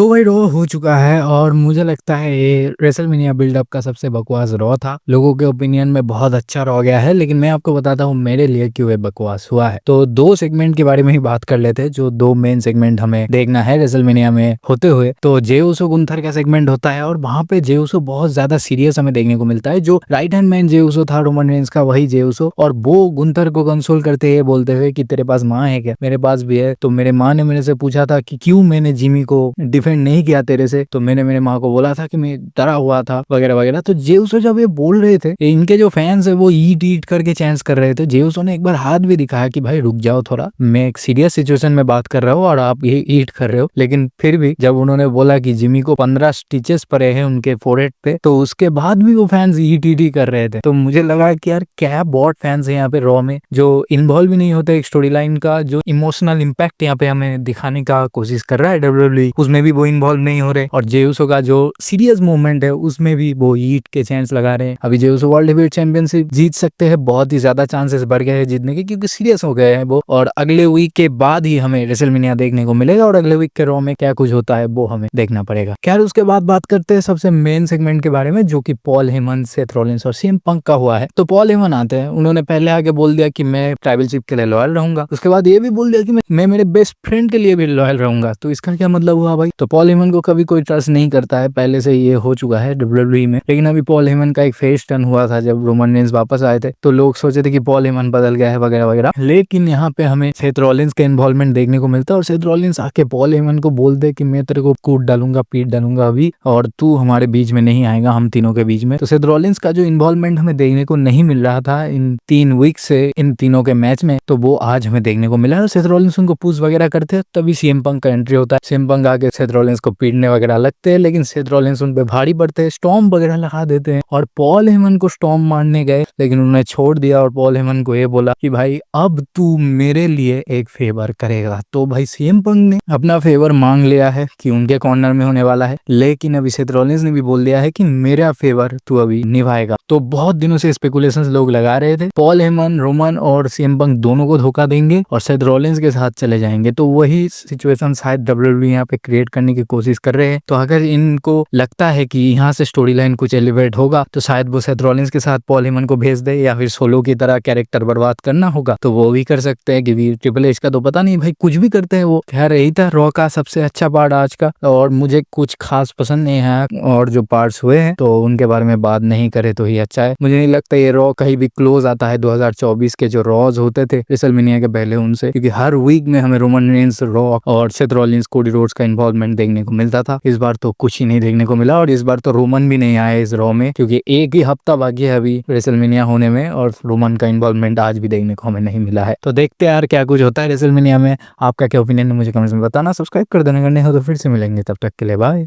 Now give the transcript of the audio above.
तो भाई रॉ हो चुका है और मुझे लगता है ये रेसलमेनिया बिल्डअप का सबसे बकवास रॉ था। लोगों के ओपिनियन में बहुत अच्छा रॉ गया है, लेकिन मैं आपको बताता हूँ मेरे लिए क्यों ये बकवास हुआ है। तो दो सेगमेंट के बारे में ही बात कर लेते हैं, जो दो मेन सेगमेंट हमें देखना है रेसलमेनिया में होते हुए। तो जे उसो गुंथर का सेगमेंट होता है और वहां पे जे उसो बहुत ज्यादा सीरियस हमें देखने को मिलता है। जो राइट हैंड मैन जे उसो था रोमन रेंस का, वही जे उसो, और वो गुंथर को कंसोल करते हैं बोलते हुए कि तेरे पास माँ है क्या? मेरे पास भी है। तो मेरे माँ ने मेरे से पूछा था कि क्यों मैंने जिमी को डिफेंड नहीं किया तेरे से, तो मैंने मेरे माँ को बोला था कि मैं डरा हुआ था वगैरह वगैरह। तो जेउसो जब ये बोल रहे थे, इनके जो फैंस है वो ईट ईट करके चैंस कर रहे थे। जेउसो ने एक बार हाथ भी दिखाया कि भाई रुक जाओ थोड़ा, मैं एक सीरियस सिचुएशन में बात कर रहा हूँ और आप ये ईट कर रहे हो। लेकिन फिर भी जब उन्होंने बोला कि जिमी को 15 स्टिचेस पड़े हैं उनके फोरहेड पे, तो उसके बाद भी वो फैंस ईट ईट ही कर रहे थे। तो मुझे लगा कि यार क्या बॉट फैंस है यहाँ पे रॉ में, जो इन्वॉल्व भी नहीं होते एक स्टोरी लाइन का जो इमोशनल इम्पैक्ट यहाँ पे हमें दिखाने का कोशिश कर रहा है डब्ल्यूडब्ल्यूई, उसमें भी वो इन्वॉल्व नहीं हो रहे। और जेउसो का जो सीरियस मूवमेंट है उसमें भी वो ईट के चांस लगा रहे हैं। अभी जेउसो वर्ल्ड हेवीवेट चैंपियनशिप जीत सकते हैं, बहुत ही ज्यादा चांसेस बढ़ गए हैं जीतने के, क्योंकि सीरियस हो गए हैं वो। और अगले वीक के बाद ही हमें रेसलमेनिया देखने को मिलेगा और अगले वीक के रॉ में क्या कुछ होता है वो हमें देखना पड़ेगा। खैर उसके बाद बात करते हैं सबसे मेन सेगमेंट के बारे में, जो कि पॉल हेमन, सेथ रॉलिंस और सीएम पंक का हुआ है। तो पॉल हेमन आते हैं, उन्होंने पहले आके बोल दिया कि मैं ट्राइबलशिप के लिए लॉयल रहूंगा। उसके बाद ये भी बोल दिया कि मैं मेरे बेस्ट फ्रेंड के लिए भी लॉयल रहूंगा। तो इसका क्या मतलब हुआ भाई? तो पॉल हेमन को कभी कोई ट्रस्ट नहीं करता है, पहले से ये हो चुका है डब्ल्यूडब्ल्यूई में। लेकिन अभी पॉल हेमन का एक फेस टर्न हुआ था जब रोमन रेंस वापस आए थे, तो लोग सोचे थे कि पॉल हेमन बदल गया है वगैरह वगैरह। लेकिन यहाँ पे हमें सेथ रॉलिंस का इन्वॉल्वमेंट देखने को मिलता है और सेथ रॉलिंस आके पॉल हेमन को बोलते कि मैं तेरे को कूट डालूंगा, पीट डालूंगा अभी, और तू हमारे बीच में नहीं आएगा, हम तीनों के बीच में। तो सेथ रॉलिंस का जो इन्वॉल्वमेंट हमें देखने को नहीं मिल रहा था इन 3 वीक से इन तीनों के मैच में, तो वो आज हमें देखने को मिला है। सेथ रॉलिंस उनको पुश वगैरह करते हैं, तभी सीएम पंक का एंट्री होता है। सीएम पंक आके सेथ रॉलिंस को पीटने वगैरह लगते हैं, लेकिन सेथ रॉलिंस उन पे भारी पड़ते हैं, स्टॉर्म वगैरह लगा देते हैं और पॉल हेमन को स्टॉर्म मारने गए, लेकिन उन्होंने छोड़ दिया और पॉल हेमन को ये बोला कि भाई अब तू मेरे लिए एक फेवर करेगा। तो भाई सीएम पंक ने अपना फेवर मांग लिया है कि उनके कॉर्नर में होने वाला है, लेकिन अभी सेथ रॉलिंस ने भी बोल दिया है कि मेरा फेवर तू अभी निभाएगा। तो बहुत दिनों से स्पेकुलेशंस लोग लगा रहे थे पॉल हेमन, रोमन और सीएम पंक दोनों को धोखा देंगे और सेथ रॉलिंस के साथ चले जाएंगे। तो वही सिचुएशन शायद डब्ल्यूडब्ल्यूई यहाँ पे क्रिएट करने की कोशिश कर रहे हैं। तो अगर इनको लगता है कि यहाँ से स्टोरी लाइन कुछ एलिवेट होगा, तो शायद वो सेथ रॉलिंस के साथ पॉल हेमन को भेज दे, या फिर सोलो की तरह कैरेक्टर बर्बाद करना होगा तो वो भी कर सकते हैं, क्योंकि ट्रिपल एच का तो पता नहीं भाई, कुछ भी करते हैं वो। खैर यही था रॉ का सबसे अच्छा पार्ट आज का, और मुझे कुछ खास पसंद नहीं है, और जो पार्ट्स हुए हैं तो उनके बारे में बात नहीं करे तो ही अच्छा है। मुझे नहीं लगता ये रॉ कहीं भी क्लोज आता है 2024 के जो रॉज होते थे रेसलमेनिया के पहले उनसे, क्योंकि हर वीक में हमें रोमन रेंस, रॉ और सेथ रॉलिंस, कोडी रोड्स का इन्वॉल्वमेंट देखने को मिलता था। इस बार तो कुछ ही नहीं देखने को मिला, और इस बार तो रोमन भी नहीं आया इस रॉ में, क्योंकि एक ही हफ्ता बाकी है अभी रेसलमेनिया होने में और रोमन का इन्वॉल्वमेंट आज भी देखने को हमें नहीं मिला है। तो देखते हैं यार क्या कुछ होता है रेसलमेनिया में। आपका क्या ओपिनियन है मुझे कमेंट्स में बताना, सब्सक्राइब कर देना, करने हो तो फिर से मिलेंगे, तब तक के लिए बाय।